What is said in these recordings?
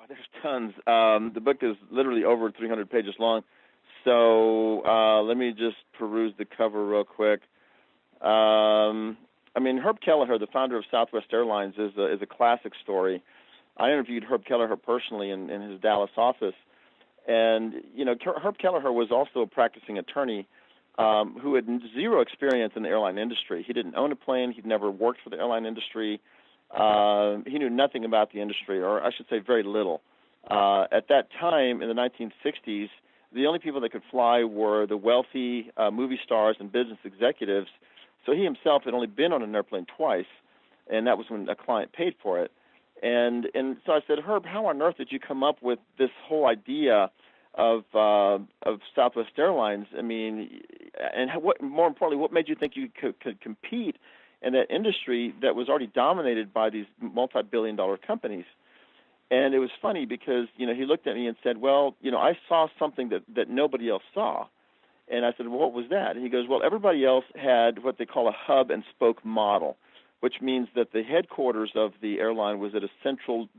There's tons. The book is literally over 300 pages long. So let me just peruse the cover real quick. I mean, Herb Kelleher, the founder of Southwest Airlines, is a classic story. I interviewed Herb Kelleher personally in his Dallas office, and Herb Kelleher was also a practicing attorney who had zero experience in the airline industry. He didn't own a plane. He'd never worked for the airline industry. He knew nothing about the industry, or I should say very little. At that time, in the 1960s, the only people that could fly were the wealthy movie stars and business executives. So he himself had only been on an airplane twice, and that was when a client paid for it. And so I said, Herb, how on earth did you come up with this whole idea of Southwest Airlines? I mean, and more importantly, what made you think you could compete in that industry that was already dominated by these multi-billion-dollar companies? And it was funny because, he looked at me and said, well, I saw something that nobody else saw. And I said, well, what was that? And he goes, well, everybody else had what they call a hub and spoke model, which means that the headquarters of the airline was at a central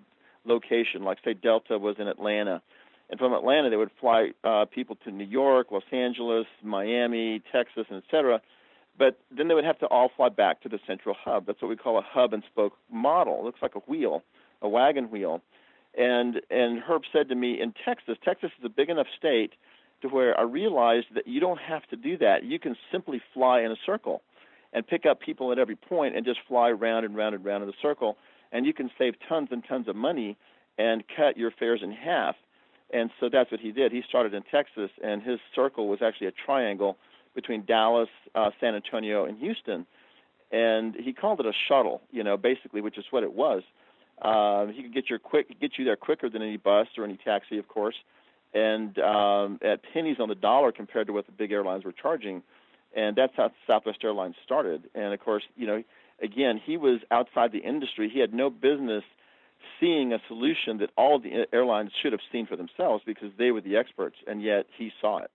location, like, say, Delta was in Atlanta. And from Atlanta, they would fly people to New York, Los Angeles, Miami, Texas, and et cetera. But then they would have to all fly back to the central hub. That's what we call a hub and spoke model. It looks like a wheel, a wagon wheel. And Herb said to me, in Texas is a big enough state to where I realized that you don't have to do that. You can simply fly in a circle and pick up people at every point and just fly round and round and round in a circle, and you can save tons and tons of money and cut your fares in half. And so that's what he did. He started in Texas, and his circle was actually a triangle between Dallas, San Antonio, and Houston. And he called it a shuttle, basically, which is what it was. He could get you there quicker than any bus or any taxi, of course, and at pennies on the dollar compared to what the big airlines were charging. And that's how Southwest Airlines started. And, of course, again, he was outside the industry. He had no business seeing a solution that all of the airlines should have seen for themselves because they were the experts, and yet he saw it.